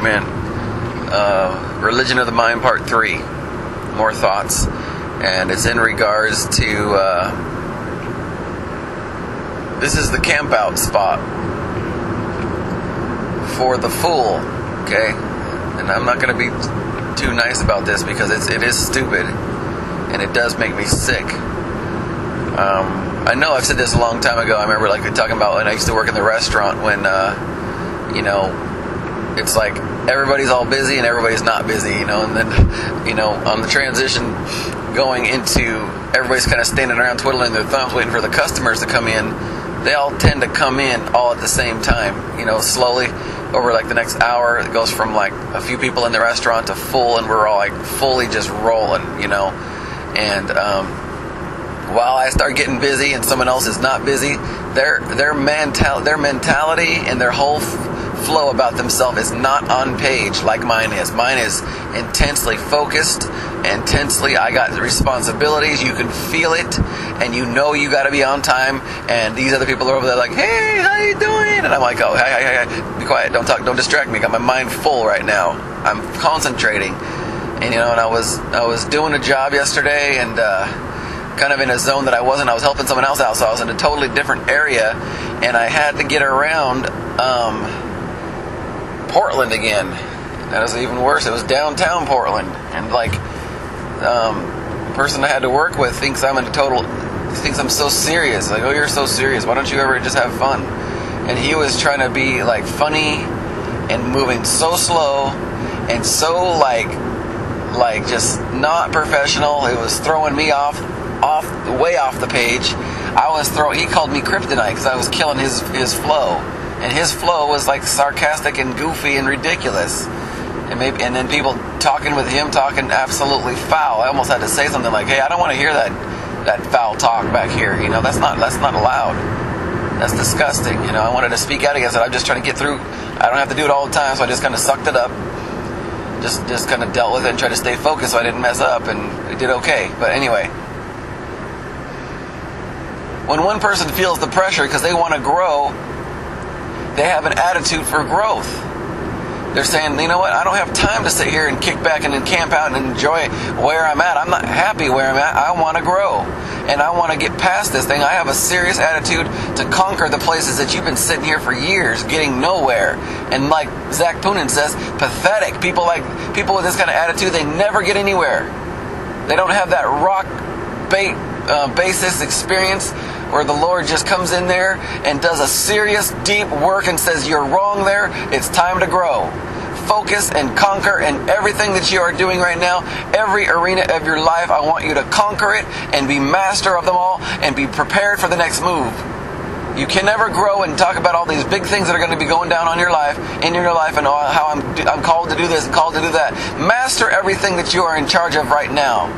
statement. Religion of the Mind, Part 3. More thoughts. And it's in regards to... this is the camp out spot for the fool. Okay? And I'm not going to be too nice about this because it is stupid. And it does make me sick. I know I've said this a long time ago. I remember talking about when I used to work in the restaurant when, it's like everybody's all busy and everybody's not busy, and then, on the transition going into everybody's kind of standing around twiddling their thumbs waiting for the customers to come in. They all tend to come in all at the same time, slowly over the next hour. It goes from a few people in the restaurant to full, and we're all fully just rolling, and while I start getting busy and someone else is not busy, their mentality and their whole flow about themselves is not on page like mine is. Mine is intensely focused, intensely, I got responsibilities, you can feel it, and you got to be on time, and these other people are over there hey, how you doing? And I'm like, oh, hey, be quiet, don't talk, don't distract me, got my mind full right now, I'm concentrating. And and I was doing a job yesterday, and kind of in a zone that I wasn't. I was helping someone else out, so I was in a totally different area, and I had to get around Portland again. That was even worse. It was downtown Portland, and the person I had to work with thinks I'm so serious. Oh, you're so serious. Why don't you ever just have fun? And he was trying to be funny and moving so slow and so just not professional. It was throwing me way off the page. He called me kryptonite because I was killing his flow, and his flow was sarcastic and goofy and ridiculous, and then people talking with him talking absolutely foul. I almost had to say something hey, I don't want to hear that foul talk back here. That's not allowed. That's disgusting. I wanted to speak out against it. I'm just trying to get through. I don't have to do it all the time, so I just kind of sucked it up. Just kind of dealt with it and tried to stay focused so I didn't mess up, and it did okay. But anyway, when one person feels the pressure because they want to grow, they have an attitude for growth. They're saying, you know what, I don't have time to sit here and kick back and then camp out and enjoy where I'm at. I'm not happy where I'm at. I want to grow. And I want to get past this thing. I have a serious attitude to conquer the places that you've been sitting here for years, getting nowhere. And like Zach Poonen says, pathetic. People with this kind of attitude, they never get anywhere. They don't have that rock basis experience where the Lord just comes in there and does a serious, deep work and says, you're wrong there, it's time to grow. Focus and conquer in everything that you are doing right now. Every arena of your life, I want you to conquer it and be master of them all and be prepared for the next move. You can never grow and talk about all these big things that are going to be going down in your life, and how I'm called to do this and called to do that. Master everything that you are in charge of right now.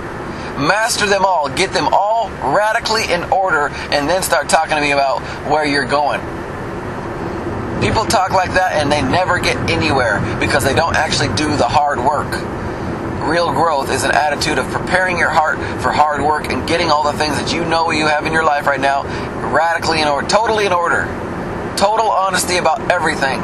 Master them all. Get them all radically in order, and then start talking to me about where you're going. People talk like that and they never get anywhere because they don't actually do the hard work. Real growth is an attitude of preparing your heart for hard work and getting all the things that you know you have in your life right now radically in order, totally in order. Total honesty about everything.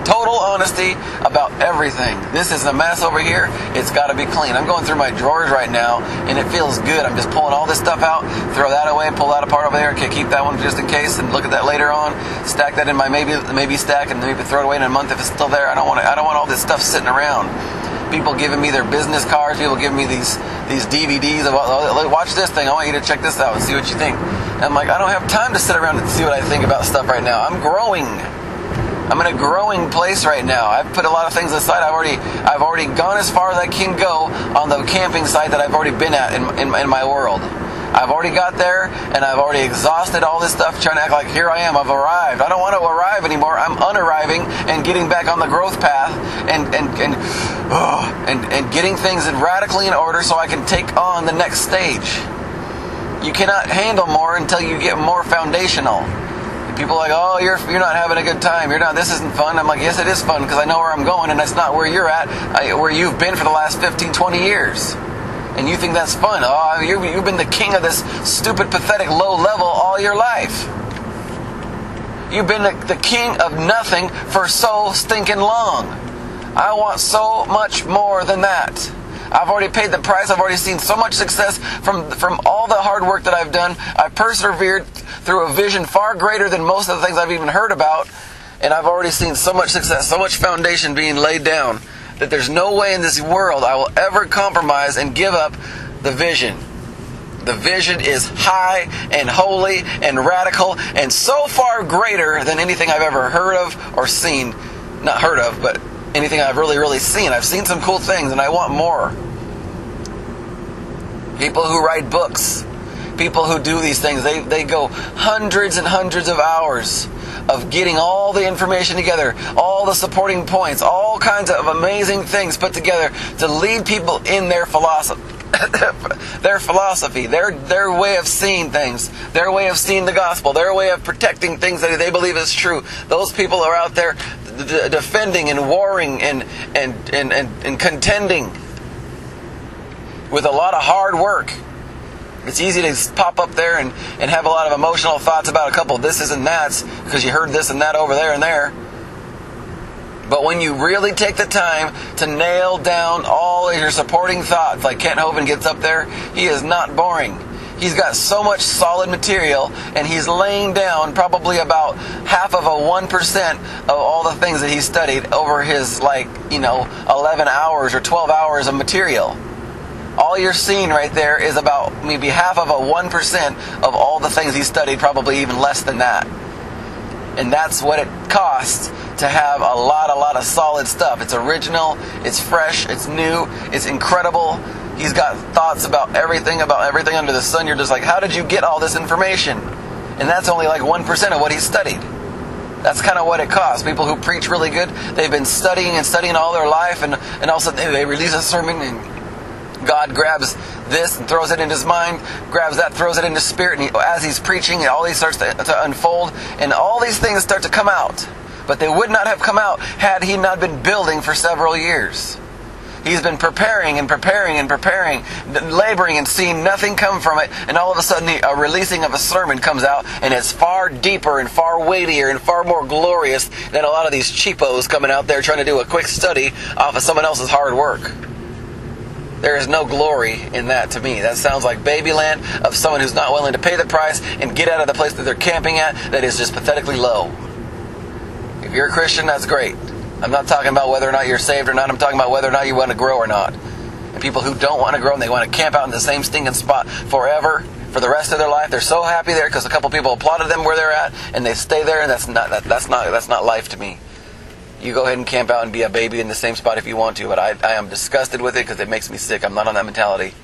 Total honesty about everything. This is a mess over here. It's got to be clean. I'm going through my drawers right now, and it feels good. I'm just pulling all this stuff out, throw that away, pull that apart over there. Okay, keep that one just in case, and look at that later on. Stack that in my maybe stack, and maybe throw it away in a month if it's still there. I don't want all this stuff sitting around. People giving me their business cards. People giving me these DVDs. Watch this thing. I want you to check this out and see what you think. And I'm like, I don't have time to sit around and see what I think about stuff right now. I'm growing. I'm in a growing place right now. I've put a lot of things aside. I've already gone as far as I can go on the camping site that I've already been at in my world. I've already got there, and I've already exhausted all this stuff, trying to act like here I am. I've arrived. I don't want to arrive anymore. I'm unarriving and getting back on the growth path and getting things radically in order so I can take on the next stage. You cannot handle more until you get more foundational. People are like, oh, you're not having a good time. This isn't fun. I'm like, yes, it is fun because I know where I'm going, and that's not where you're at, where you've been for the last 15, 20 years. And you think that's fun. Oh, you've been the king of this stupid, pathetic, low level all your life. You've been the king of nothing for so stinking long. I want so much more than that. I've already paid the price. I've already seen so much success from all the hard work that I've done. I've persevered through a vision far greater than most of the things I've even heard about. And I've already seen so much success, so much foundation being laid down, that there's no way in this world I will ever compromise and give up the vision. The vision is high and holy and radical and so far greater than anything I've ever heard of or seen. Not heard of, but anything I've really seen. I've seen some cool things and I want more. People who write books, people who do these things, they go hundreds and hundreds of hours of getting all the information together, all the supporting points, all kinds of amazing things put together to lead people in their philosophy. their way of seeing things, their way of seeing the gospel, their way of protecting things that they believe is true. Those people are out there defending and warring and contending with a lot of hard work. It's easy to pop up there and have a lot of emotional thoughts about a couple of thises and that's because you heard this and that over there and there. But when you really take the time to nail down all of your supporting thoughts, like Kent Hovind gets up there, he is not boring. He's got so much solid material, and he's laying down probably about half of a 1% of all the things that he studied over his 11 hours or 12 hours of material. All you're seeing right there is about maybe half of a 1% of all the things he studied, probably even less than that. And that's what it costs to have a lot of solid stuff. It's original, it's fresh, it's new, it's incredible. He's got thoughts about everything under the sun. You're just like, how did you get all this information? And that's only like 1% of what he studied. That's kind of what it costs. People who preach really good, they've been studying all their life, and all of a sudden they release a sermon and God grabs this and throws it in his mind, grabs that, throws it in his spirit, and as he's preaching, all these starts to unfold, and all these things start to come out. But they would not have come out had he not been building for several years. He's been preparing and preparing and preparing, laboring and seeing nothing come from it, and all of a sudden a releasing of a sermon comes out, and it's far deeper and far weightier and far more glorious than a lot of these cheapos coming out there trying to do a quick study off of someone else's hard work. There is no glory in that to me. That sounds like babyland of someone who's not willing to pay the price and get out of the place that they're camping at that is just pathetically low. If you're a Christian, that's great. I'm not talking about whether or not you're saved or not. I'm talking about whether or not you want to grow or not. And people who don't want to grow and they want to camp out in the same stinking spot forever, for the rest of their life, they're so happy there because a couple people applauded them where they're at, and they stay there, and that's not life to me. You go ahead and camp out and be a baby in the same spot if you want to, but I am disgusted with it because it makes me sick. I'm not on that mentality.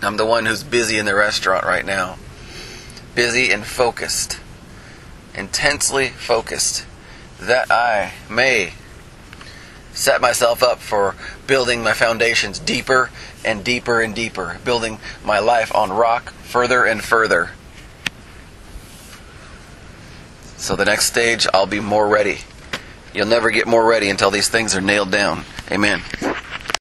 I'm the one who's busy in the restaurant right now. Busy and focused. Intensely focused. That I may set myself up for building my foundations deeper and deeper and deeper. Building my life on rock further and further. So the next stage, I'll be more ready. You'll never get more ready until these things are nailed down. Amen.